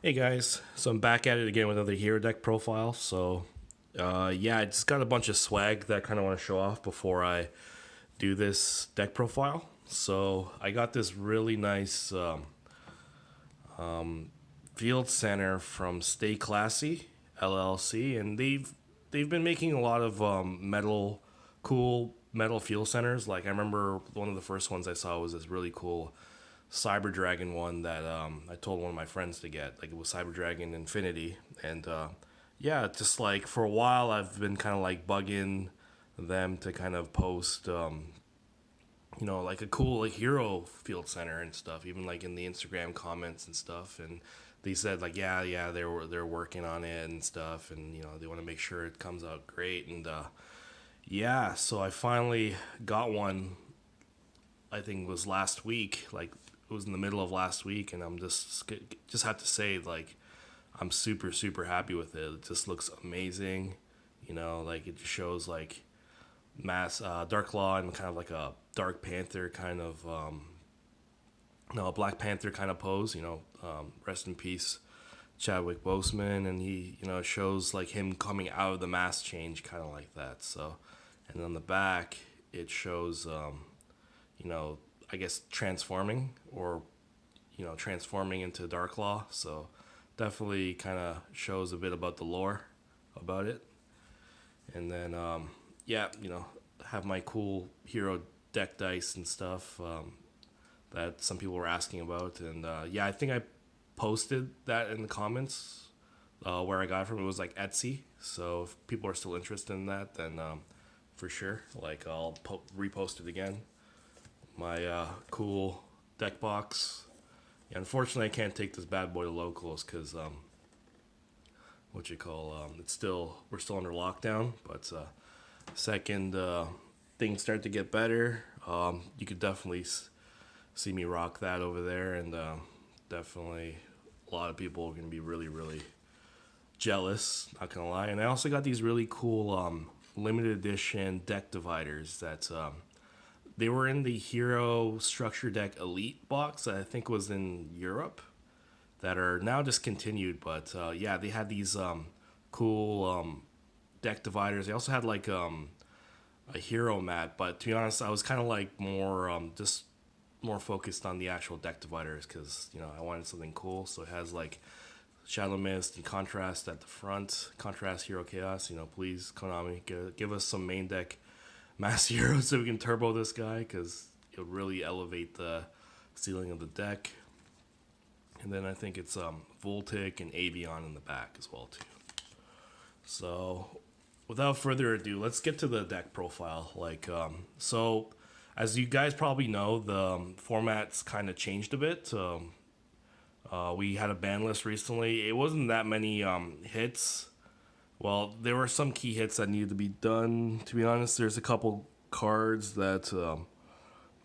Hey guys, so I'm back at it again with another hero deck profile. Yeah, I just got a bunch of swag that I kind of want to show off before I do this deck profile. So I got this really nice field center from Stay Classy LLC, and they've been making a lot of cool metal field centers. Like I remember one of the first ones I saw was this really cool Cyber Dragon one that I told one of my friends to get. Like it was Cyber Dragon Infinity, and yeah, just like for a while I've been kind of like bugging them to kind of post, like a cool like hero field center and stuff, even like in the Instagram comments and stuff. And they said like yeah they're working on it and stuff, and they want to make sure it comes out great. And yeah, so I finally got one. I think it was last week. Like it was in the middle of last week, and I'm just have to say like I'm super happy with it. It just looks amazing. Like it just shows like mass Dark Law and kind of like a Dark Panther kind of no, a Black Panther kind of pose. Rest in peace, Chadwick Boseman, and he shows like him coming out of the mass change, kind of like that. So, and on the back it shows you know, I guess transforming or transforming into Dark Law. So definitely kind of shows a bit about the lore about it. And then yeah, have my cool hero deck dice and stuff that some people were asking about. And yeah, I think I posted that in the comments where I got it from. It was like Etsy. So if people are still interested in that, then for sure, like I'll repost it again. My cool deck box. Yeah, unfortunately, I can't take this bad boy to locals because it's still we're still under lockdown. But second things start to get better, you could definitely see me rock that over there, and definitely a lot of people are gonna be really jealous. Not gonna lie, and I also got these really cool limited edition deck dividers that they were in the Hero Structure Deck Elite box that I think was in Europe that are now discontinued. But yeah, they had these cool deck dividers. They also had like a hero mat, but to be honest, I was kind of like more just more focused on the actual deck dividers because I wanted something cool. So it has like Shadow Mist and Contrast at the front. Contrast Hero Chaos. Please Konami, give us some main deck Mass Heroes so we can turbo this guy because it'll really elevate the ceiling of the deck. And then I think it's Voltic and Avion in the back as well too. So without further ado, let's get to the deck profile. So as you guys probably know, the format's kind of changed a bit. We had a ban list recently. It wasn't that many hits. Well, there were some key hits that needed to be done. To be honest, there's a couple cards that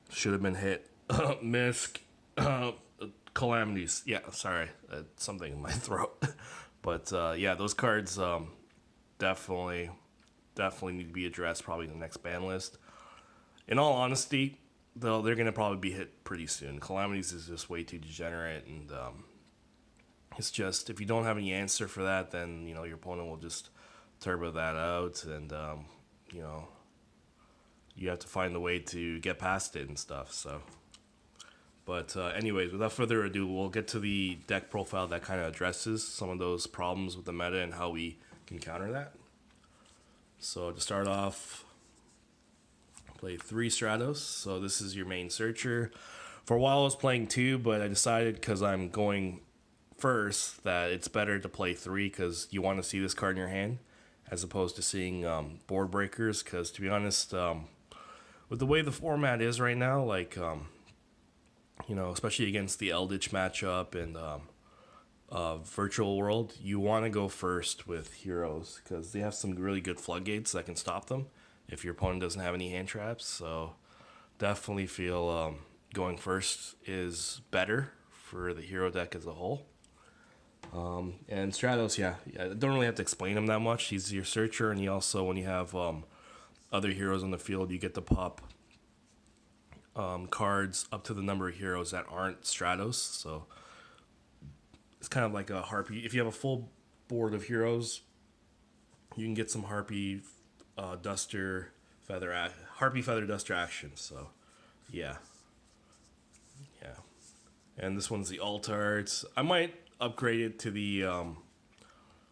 should have been hit. Misk, Calamities. Yeah, sorry, something in my throat. But yeah, those cards definitely, definitely need to be addressed. Probably in the next ban list. In all honesty, though, they're gonna probably be hit pretty soon. Calamities is just way too degenerate, and it's just if you don't have any answer for that, then your opponent will just turbo that out, and you know you have to find a way to get past it and stuff. So, but anyways, without further ado, we'll get to the deck profile that kind of addresses some of those problems with the meta and how we can counter that. So to start off, play 3 Stratos. So this is your main searcher. For a while I was playing 2, but I decided because I'm going first that it's better to play 3 because you want to see this card in your hand as opposed to seeing board breakers. Because to be honest, with the way the format is right now, like especially against the Eldritch matchup and Virtual World, you want to go first with heroes because they have some really good floodgates that can stop them if your opponent doesn't have any hand traps. So definitely feel going first is better for the hero deck as a whole. And Stratos, yeah, I don't really have to explain him that much. He's your searcher, and he also, when you have other heroes on the field, you get to pop cards up to the number of heroes that aren't Stratos. So It's kind of like a harpy. If you have a full board of heroes, you can get some harpy duster harpy feather duster action. So yeah, yeah. And this one's the alt art. I might upgrade it to the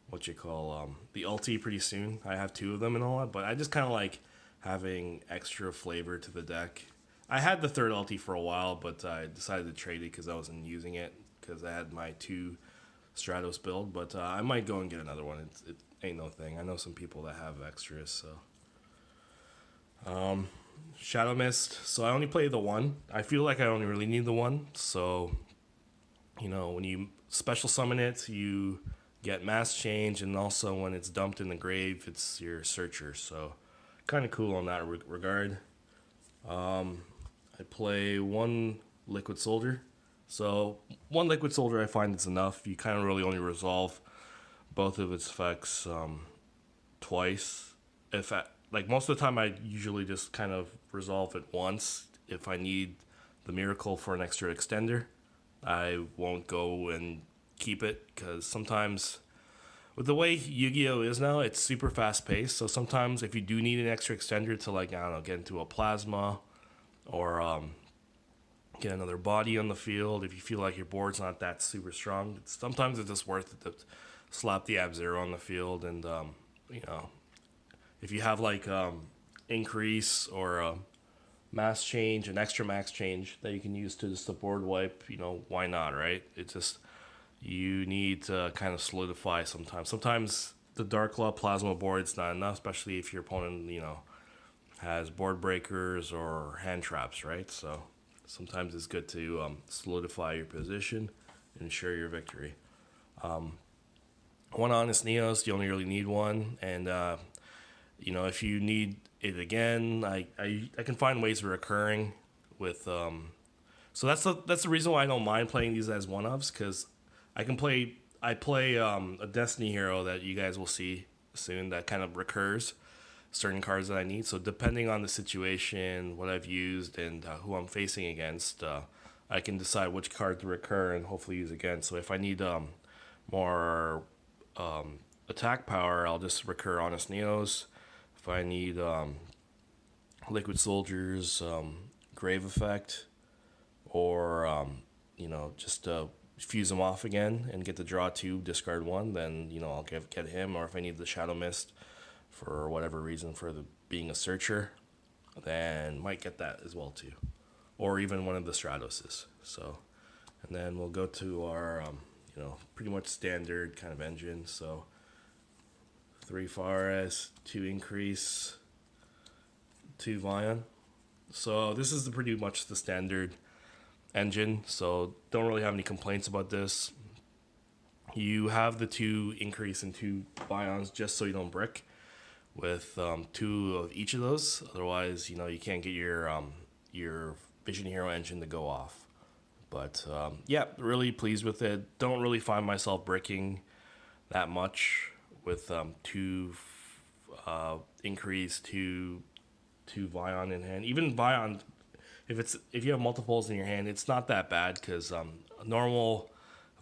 what you call the ulti pretty soon. I have two of them and all that, but I just kind of like having extra flavor to the deck. I had the third ulti for a while, but I decided to trade it because I wasn't using it because I had my two Stratos build. But I might go and get another one. It ain't no thing. I know some people that have extras, so. Shadow Mist. So I only play the one. I feel like I only really need the one. So, when you special summon it, you get mass change, and also when it's dumped in the grave, it's your searcher. So, kind of cool on that regard. I play one Liquid Soldier. So, one Liquid Soldier I find is enough. You kind of really only resolve both of its effects twice. Like most of the time, I usually just kind of resolve it once. If I need the miracle for an extra extender, I won't go and keep it because sometimes with the way Yu-Gi-Oh is now, it's super fast paced. So sometimes if you do need an extra extender to like I don't know get into a plasma or get another body on the field, if you feel like your board's not that super strong, sometimes it's just worth it to slap the Ab Zero on the field and you know if you have like increase or mass change, an extra max change that you can use to just the board wipe, why not, right? It's just you need to kind of solidify sometimes. Sometimes the Dark Claw Plasma board's not enough, especially if your opponent, has board breakers or hand traps, right? So sometimes it's good to solidify your position and ensure your victory. One Honest Neos, you only really need one, and if you need it again, I can find ways of recurring with. So that's the reason why I don't mind playing these as one ofs because I play a Destiny hero that you guys will see soon that kind of recurs certain cards that I need. So depending on the situation, what I've used, and who I'm facing against, I can decide which card to recur and hopefully use again. So if I need more attack power, I'll just recur Honest Neos. If I need Liquid Soldiers, Grave Effect, or just fuse them off again and get the draw two, discard one, then I'll get him. Or if I need the Shadow Mist for whatever reason for being a searcher, then might get that as well too, or even one of the Stratoses. So, and then we'll go to our pretty much standard kind of engine. So 3 Fares, 2 Increase, 2 Vion. So this is pretty much the standard engine, so don't really have any complaints about this. You have the 2 Increase and 2 Vions just so you don't brick with 2 of each of those. Otherwise, you can't get your Vision Hero engine to go off. But yeah, really pleased with it. Don't really find myself bricking that much with 2 Increase, 2 Vion in hand. Even Vion, if you have multiples in your hand, it's not that bad because a normal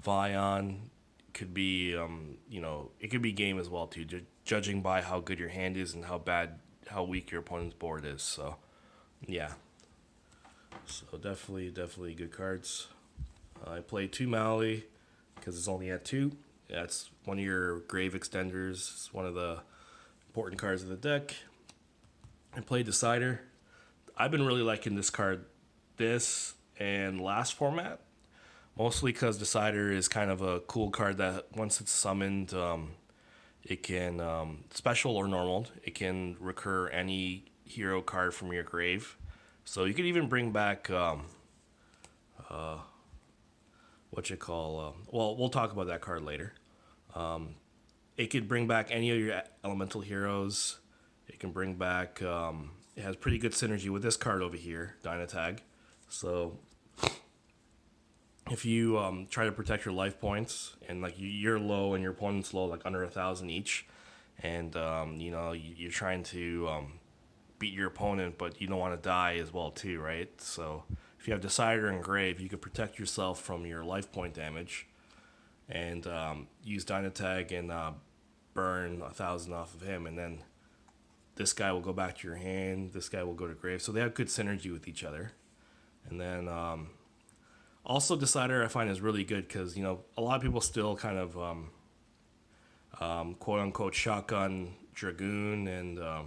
Vion could be it could be game as well too, judging by how good your hand is and how weak your opponent's board is. So yeah, so definitely good cards. I played 2 Mali because it's only at 2. That's one of your grave extenders. It's one of the important cards of the deck. I played Decider. I've been really liking this card, this and last format, mostly because Decider is kind of a cool card that once it's summoned, it can, special or normal, it can recur any hero card from your grave. So you could even bring back, well, we'll talk about that card later. It could bring back any of your elemental heroes. It can bring back, it has pretty good synergy with this card over here, Dynatag. So if you try to protect your life points and like you're low and your opponent's low, like under 1,000 each, and you're trying to beat your opponent, but you don't want to die as well too, right? So if you have Decider and Grave, you can protect yourself from your life point damage, and use Dynatag and burn 1,000 off of him, and then this guy will go back to your hand. This guy will go to grave. So they have good synergy with each other. And then also Decider I find is really good because a lot of people still kind of quote unquote shotgun Dragoon, and a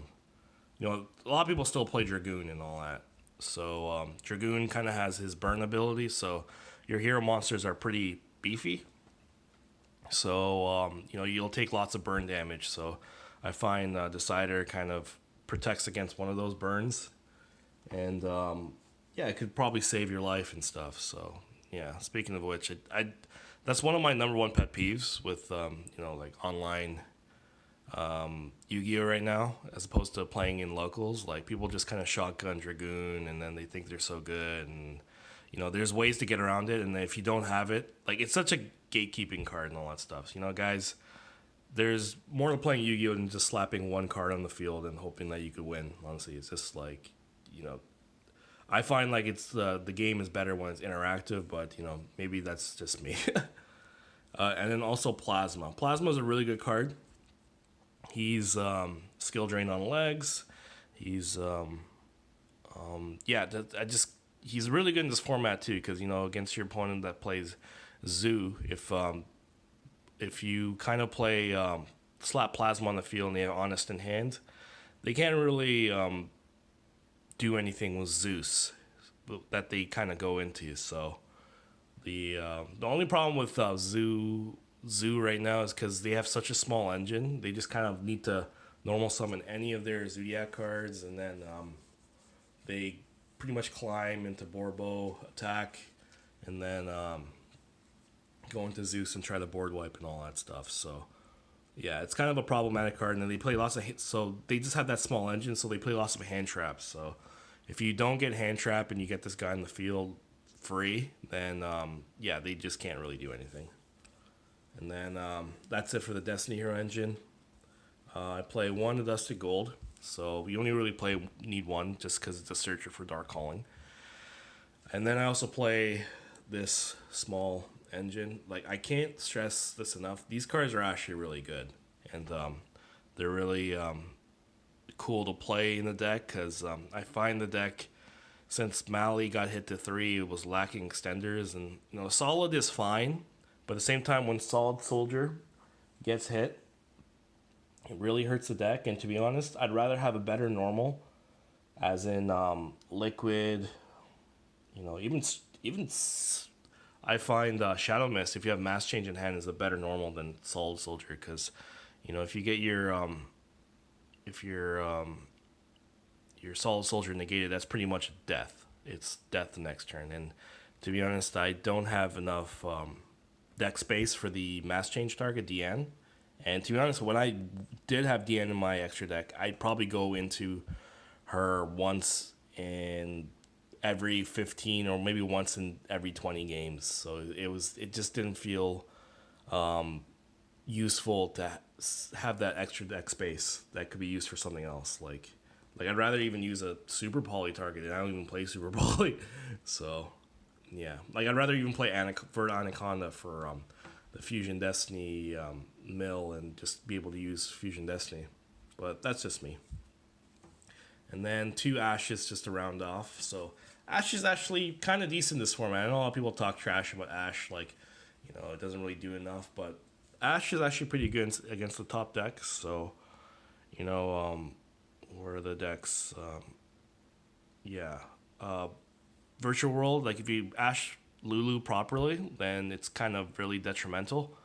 lot of people still play Dragoon and all that. So Dragoon kind of has his burn ability, so your hero monsters are pretty beefy. So you'll take lots of burn damage. So I find Decider kind of protects against one of those burns, and yeah, it could probably save your life and stuff. So yeah, speaking of which, I that's one of my number one pet peeves with like online Yu-Gi-Oh right now, as opposed to playing in locals. Like people just kind of shotgun Dragoon, and then they think they're so good, and there's ways to get around it. And if you don't have it, like it's such a gatekeeping card and all that stuff. Guys, there's more to playing Yu-Gi-Oh than just slapping one card on the field and hoping that you could win. Honestly, it's just like I find like it's the game is better when it's interactive, but maybe that's just me. And then also Plasma. Plasma is a really good card. He's skill drain on legs. He's yeah. He's really good in this format too, because against your opponent that plays Zoo, if you kind of play slap Plasma on the field and they have Honest in hand, they can't really do anything with Zeus that they kind of go into. So the only problem with Zoo right now is because they have such a small engine. They just kind of need to normal summon any of their Zodiac cards, and then they pretty much climb into Borbo attack, and then go into Zeus and try to board wipe and all that stuff. So yeah, it's kind of a problematic card, and then they play lots of hits. So they just have that small engine, so they play lots of hand traps. So if you don't get hand trap and you get this guy in the field free, then yeah, they just can't really do anything. And then that's it for the Destiny Hero engine. I play one Dusted Gold, so you only really need one just because it's a searcher for Dark Calling. And then I also play this small engine. Like, I can't stress this enough. These cards are actually really good, and they're really cool to play in the deck because I find the deck, since Mali got hit to 3, it was lacking extenders, and Solid is fine, but at the same time, when Solid Soldier gets hit, it really hurts the deck. And to be honest, I'd rather have a better normal, as in Liquid. Even I find Shadow Mist, if you have Mass Change in hand, is a better normal than Solid Soldier, because if you get your Solid Soldier negated, that's pretty much death. It's death the next turn. And to be honest, I don't have enough deck space for the Mass Change target, Deanne. And to be honest, when I did have Deanne in my extra deck, I'd probably go into her once in every 15 or maybe once in every 20 games. So it just didn't feel useful to have that extra deck space that could be used for something else. Like I'd rather even use a Super Poly target, and I don't even play Super Poly. So yeah, like I'd rather even play Anaconda for the Fusion Destiny mill, and just be able to use Fusion Destiny. But that's just me. And then 2 Ashes just to round off. So Ash is actually kind of decent in this format. I know a lot of people talk trash about Ash, like, it doesn't really do enough, but Ash is actually pretty good against the top decks. So, where are the decks? Yeah. Virtual World, like if you Ash Lulu properly, then it's kind of really detrimental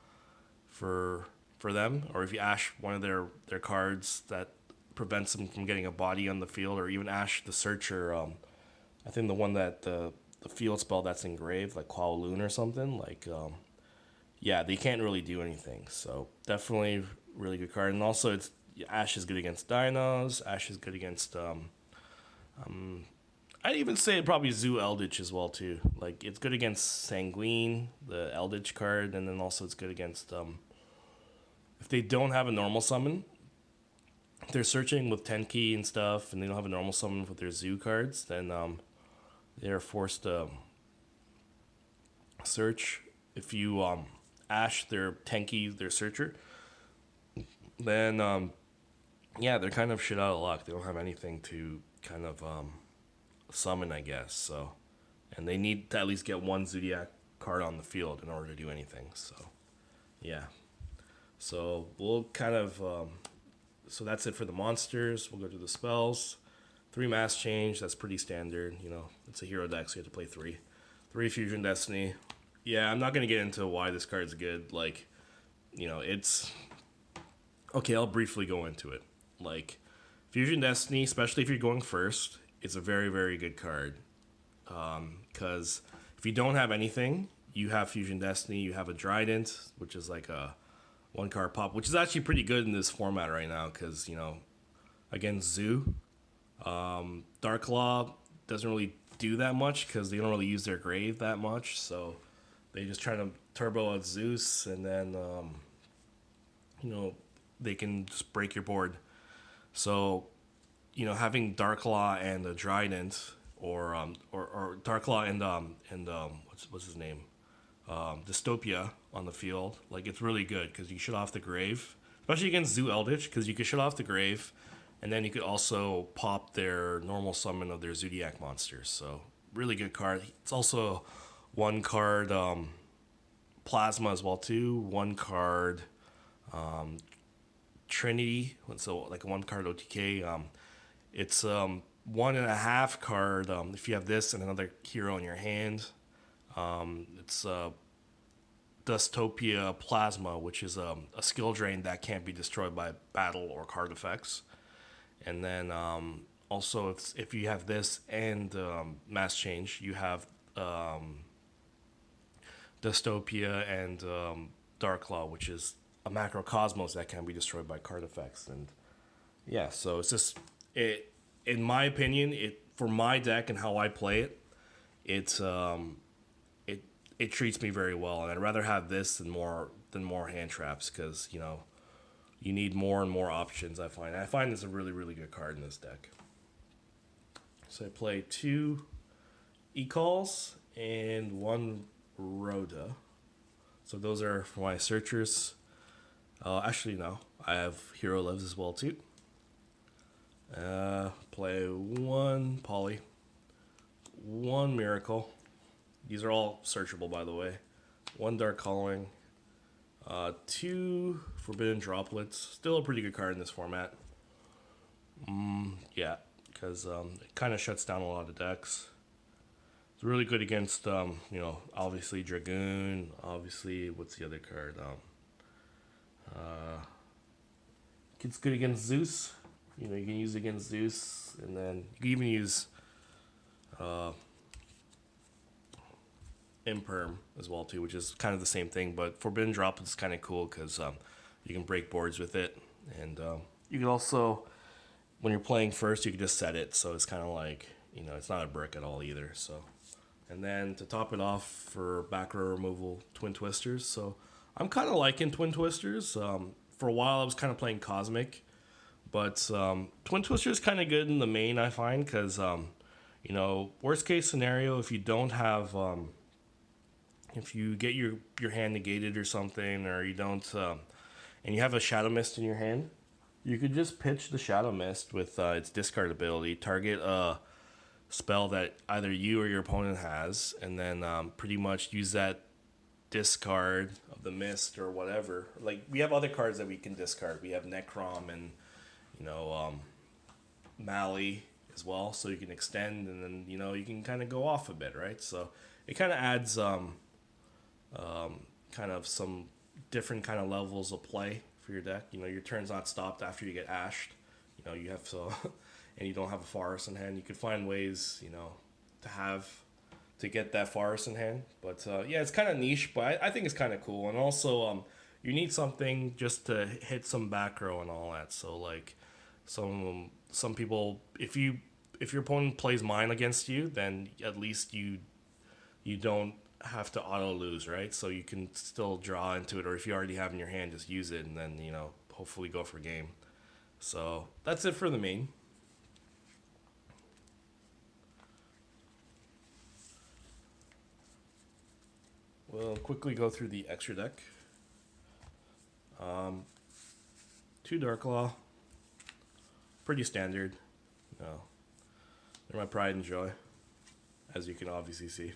for them. Or if you Ash one of their cards that prevents them from getting a body on the field, or even Ash the Searcher, I think the one that the field spell that's engraved, like Kowloon or something, like yeah, they can't really do anything. So definitely really good card. And also Ash is good against Dinos. Ash is good against I'd even say probably Zoo Eldritch as well too. Like it's good against Sanguine, the Eldritch card, and then also it's good against if they don't have a normal summon, if they're searching with Tenki and stuff, and they don't have a normal summon with their Zoo cards, then they're forced to search. If you Ash, their Tenki, their Searcher, then yeah, they're kind of shit out of luck. They don't have anything to kind of summon, I guess. So, and they need to at least get one Zodiac card on the field in order to do anything. So, yeah. So we'll kind of so that's it for the monsters. We'll go to the spells. 3 mass change. That's pretty standard. You know, it's a hero deck, so you have to play 3. 3 fusion destiny. Yeah, I'm not gonna get into why this card's good. Like, you know, it's okay. I'll briefly go into it. Like, fusion destiny, especially if you're going first, it's a very very good card. Because if you don't have anything, you have fusion destiny. You have a Trident, which is like a 1 card pop, which is actually pretty good in this format right now. Because you know, against Zoo, Dark Law doesn't really do that much because they don't really use their grave that much. So they just try to turbo out Zeus, and then you know, they can just break your board. So you know, having Dark Law and a Trident, or Dark Law and what's his name, Dystopia on the field, like it's really good because you shut off the grave, especially against Zoo Eldritch, because you can shut off the grave, and then you could also pop their normal summon of their Zodiac monsters. So really good card. It's also 1 card plasma as well too. 1 card Trinity. So like a 1 card OTK. It's 1.5 card. If you have this and another hero in your hand, it's Dystopia Plasma, which is a skill drain that can't be destroyed by battle or card effects. And then also, if you have this and mass change, you have Dystopia and Dark Law, which is a macrocosmos that can be destroyed by card effects. And yeah, so it's just it. In my opinion, it for my deck and how I play it, it's it treats me very well, and I'd rather have this than more hand traps because you know you need more and more options. I find this a really really good card in this deck. So I play 2 E-calls and 1 Rhoda. So those are for my searchers. Actually, no, I have Hero Lives as well too. Play 1 Poly, 1 Miracle. These are all searchable, by the way. 1 Dark Coloring, 2 Forbidden Droplets. Still a pretty good card in this format. Yeah, because it kind of shuts down a lot of decks. It's really good against, you know, obviously Dragoon. Obviously, what's the other card? It's good against Zeus. You know, you can use it against Zeus, and then you can even use Imperm as well too, which is kind of the same thing. But Forbidden Droplets is kind of cool because you can break boards with it, and you can also, when you're playing first, you can just set it, so it's kind of like, you know, it's not a brick at all either. So, and then to top it off for back row removal, Twin Twisters. So I'm kind of liking Twin Twisters. For a while, I was kind of playing Cosmic, but Twin Twisters is kind of good in the main, I find, because you know, worst case scenario, if you don't have if you get your hand negated or something, or you don't, and you have a Shadow Mist in your hand, you could just pitch the Shadow Mist with its discard ability, target a spell that either you or your opponent has, and then pretty much use that discard of the mist or whatever. Like, we have other cards that we can discard. We have Necrom and, you know, Mali as well, so you can extend, and then, you know, you can kind of go off a bit, right? So it kind of adds kind of some different kind of levels of play for your deck. You know, your turn's not stopped after you get ashed. You know, you have so, and you don't have a forest in hand. You could find ways, you know, to get that forest in hand. But yeah, it's kind of niche, but I think it's kind of cool. And also, you need something just to hit some back row and all that. So like, some people, if your opponent plays mine against you, then at least you don't have to auto lose, right? So you can still draw into it, or if you already have in your hand, just use it, and then, you know, hopefully go for game. So that's it for the main. We'll quickly go through the extra deck. 2 Dark Law, pretty standard. No, they're my pride and joy, as you can obviously see.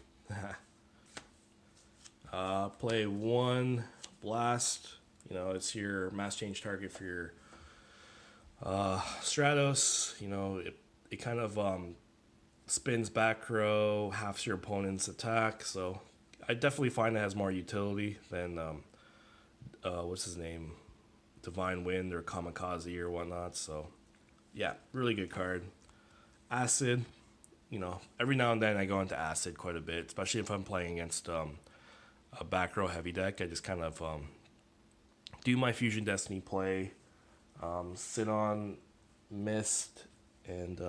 Play 1 Blast. You know, it's your mass change target for your Stratos. You know, it kind of spins back row, halves your opponent's attack. So I definitely find it has more utility than what's his name, Divine Wind or Kamikaze or whatnot. So yeah, really good card. Acid. You know, every now and then I go into Acid quite a bit, especially if I'm playing against a back row heavy deck. I just kind of do my Fusion Destiny play, sit on Mist and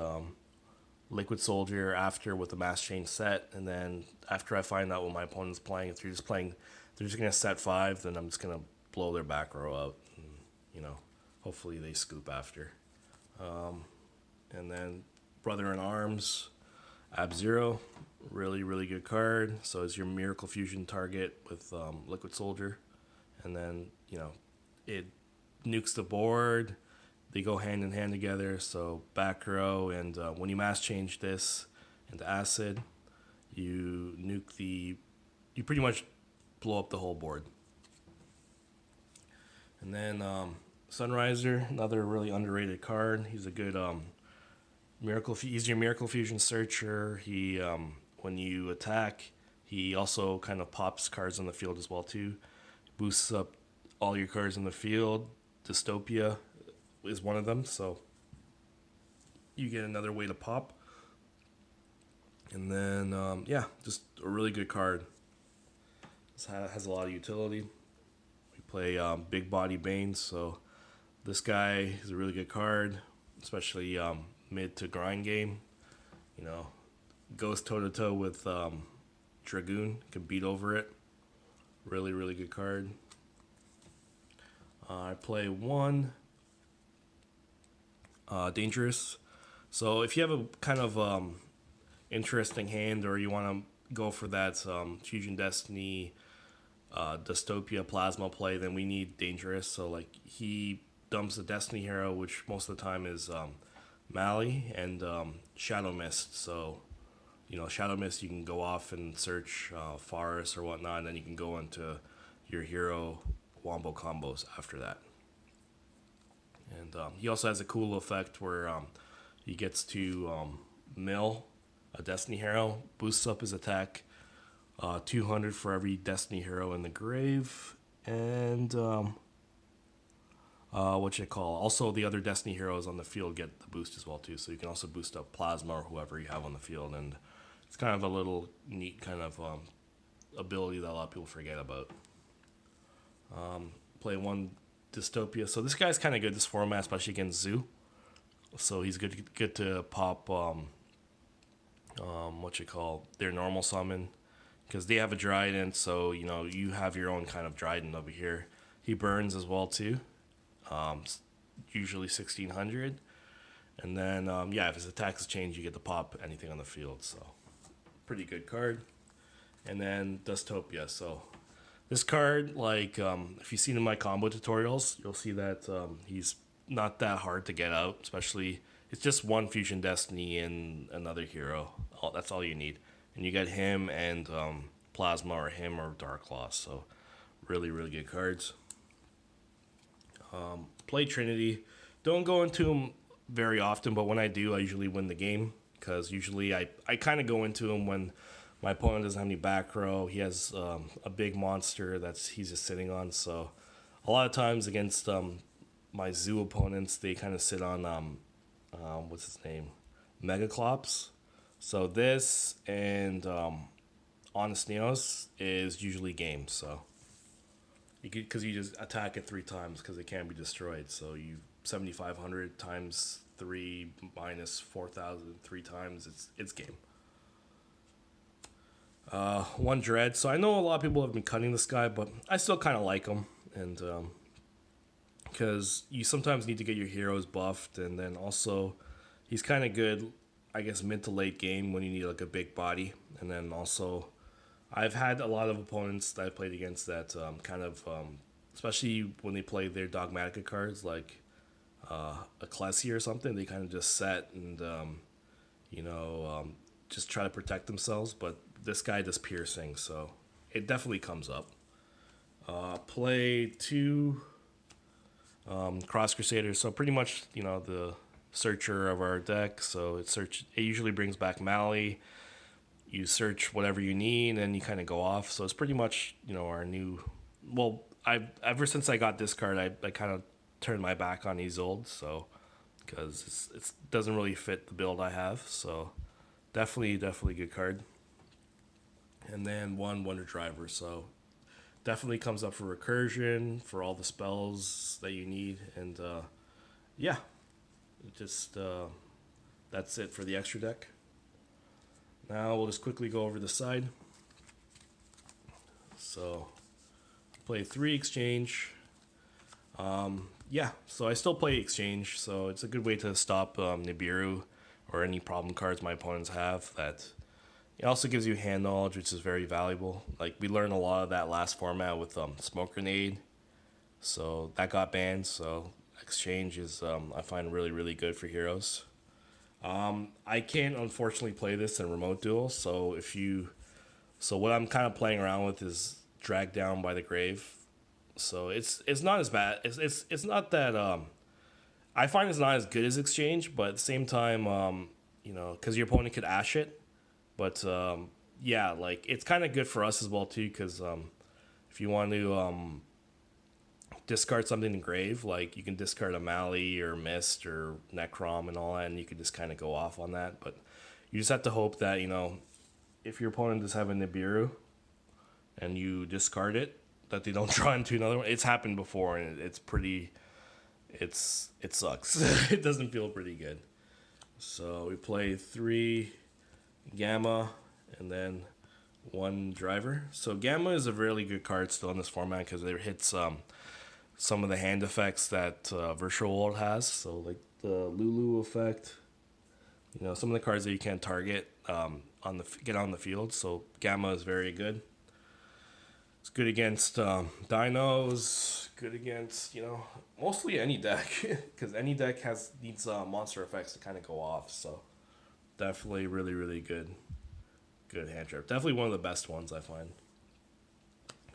Liquid Soldier after with the Mass Change set, and then after I find out what my opponent's playing, if they're just gonna set 5, then I'm just gonna blow their back row out. And, you know, hopefully they scoop after. And then Brother in Arms, Ab-Zero, really good card. So it's your Miracle Fusion target with Liquid Soldier, and then you know it nukes the board. They go hand in hand together. So back row, and when you mass change this into Acid, you you pretty much blow up the whole board. And then Sunriser, another really underrated card. He's a good he's your Miracle Fusion Searcher. He when you attack, he also kind of pops cards on the field as well too. Boosts up all your cards in the field. Dystopia is one of them, so you get another way to pop. And then yeah, just a really good card. This has a lot of utility. We play Big Body Bane, so this guy is a really good card, especially mid to grind game. You know, goes toe to toe with Dragoon, can beat over it. Really good card. I play 1 Dangerous. So if you have a kind of interesting hand, or you want to go for that Fusion Destiny Dystopia Plasma play, then we need Dangerous. So like he dumps the Destiny Hero, which most of the time is Mali, and Shadow Mist. So you know, Shadow Mist, you can go off and search Forest or whatnot, and then you can go into your hero wombo combos after that. And he also has a cool effect where he gets to mill a Destiny hero, boosts up his attack 200 for every Destiny hero in the grave, and also the other Destiny heroes on the field get the boost as well too. So you can also boost up Plasma or whoever you have on the field, and it's kind of a little neat kind of ability that a lot of people forget about. Play 1 Dystopia. So this guy's kind of good this format, especially against Zoo. So he's good to pop their normal summon, because they have a Dryden. So you know you have your own kind of Dryden over here. He burns as well too. Usually 1600, and then yeah, if his attacks change, you get to pop anything on the field. So pretty good card. And then Dystopia. So this card, like if you've seen in my combo tutorials, you'll see that he's not that hard to get out. Especially, it's just 1 Fusion Destiny and another hero. That's all you need, and you get him and Plasma, or him or Dark Claw. So really good cards. Play Trinity. Don't go into him very often, but when I do, I usually win the game, because usually I kind of go into him when my opponent doesn't have any back row. He has a big monster he's just sitting on. So a lot of times against my Zoo opponents, they kind of sit on what's his name, Megaclops. So this and Honest Neos is usually game. So because you just attack it 3 times because it can't be destroyed. So you 7,500 times 3 minus 4,000 3 times. It's game. 1 Dread. So I know a lot of people have been cutting this guy, but I still kind of like him, and because you sometimes need to get your heroes buffed, and then also he's kind of good, I guess, mid to late game when you need like a big body, and then also I've had a lot of opponents that I played against that especially when they play their Dogmatica cards like a Klesi or something, they kind of just set and you know just try to protect themselves. But this guy does piercing, so it definitely comes up. Play two Cross Crusaders, so pretty much the searcher of our deck. So it usually brings back Mali. You search whatever you need, and you kind of go off. So it's pretty much our new. Well, I ever since I got this card, I kind of turned my back on Isolde, so because it doesn't really fit the build I have. So definitely good card. And then one Wonder Driver, so definitely comes up for recursion for all the spells that you need, and yeah, just that's it for the extra deck. Now we'll just quickly go over the side. So play 3 exchange. Yeah, so I still play exchange, so it's a good way to stop Nibiru or any problem cards my opponents have. That it also gives you hand knowledge, which is very valuable. Like we learned a lot of that last format with Smoke Grenade, so that got banned. So exchange is I find really good for heroes. I can't unfortunately play this in remote duel, so what I'm kind of playing around with is Drag Down by the Grave. So it's not as bad. It's not that I find it's not as good as exchange, but at the same time because your opponent could ash it, but yeah, like it's kind of good for us as well too, because if you want to discard something in grave, like you can discard a Mali or Mist or Necrom and all that, and you could just kind of go off on that. But you just have to hope that if your opponent does have a Nibiru and you discard it, that they don't draw into another one. It's happened before, and it sucks. It doesn't feel pretty good. So we play 3 Gamma and then 1 Driver. So Gamma is a really good card still in this format because it hits some of the hand effects that Virtual World has. So like the Lulu effect, some of the cards that you can't target get on the field. So Gamma is very good. It's good against dinos. Good against mostly any deck, because any deck needs monster effects to kind of go off. So definitely really good hand trap. Definitely one of the best ones I find.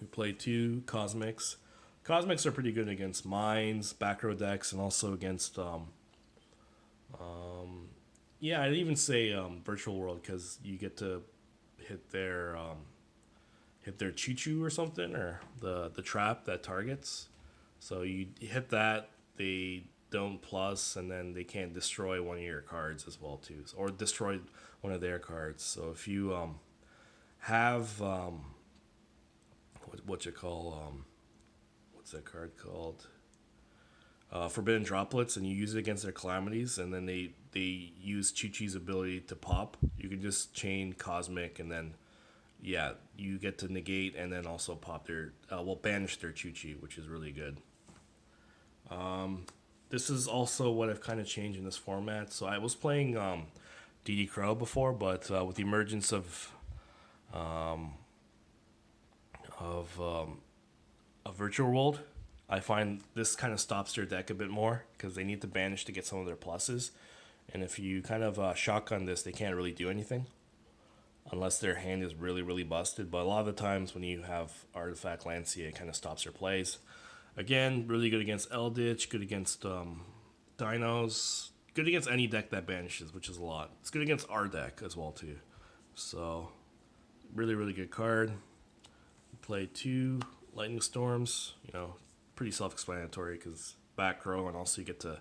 We play 2 Cosmics. Cosmics are pretty good against mines, back row decks, and also against yeah, I'd even say Virtual World, because you get to hit their choo choo or something, or the trap that targets. So you hit that, they don't plus, and then they can't destroy one of your cards as well too, or destroy one of their cards. So if you have what you call what's that card called? Forbidden Droplets, and you use it against their calamities, and then they use Chi Chi's ability to pop. You can just chain Cosmic, and then yeah, you get to negate and then also pop their banish their Chi Chi, which is really good. This is also what I've kind of changed in this format. So I was playing DD Crow before, but with the emergence of a Virtual World, I find this kind of stops their deck a bit more because they need to banish to get some of their pluses. And if you kind of shotgun this, they can't really do anything unless their hand is really busted. But a lot of the times when you have Artifact Lancia, it kind of stops their plays. Again, really good against Eldritch, good against Dinos, good against any deck that banishes, which is a lot. It's good against our deck as well too. So really good card. Play 2 Lightning Storms. Pretty self-explanatory because back row, and also you get to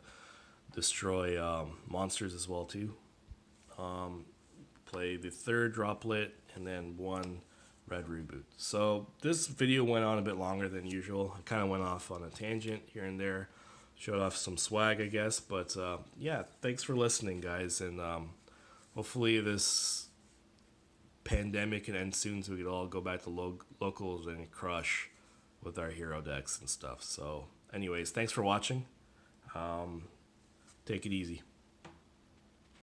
destroy monsters as well too. Play the 3rd Droplet and then 1 Red Reboot. So this video went on a bit longer than usual. I kind of went off on a tangent here and there, showed off some swag, I guess. But yeah, thanks for listening, guys, and hopefully this pandemic can end soon so we can all go back to locals and crush with our hero decks and stuff. So anyways, thanks for watching. Take it easy.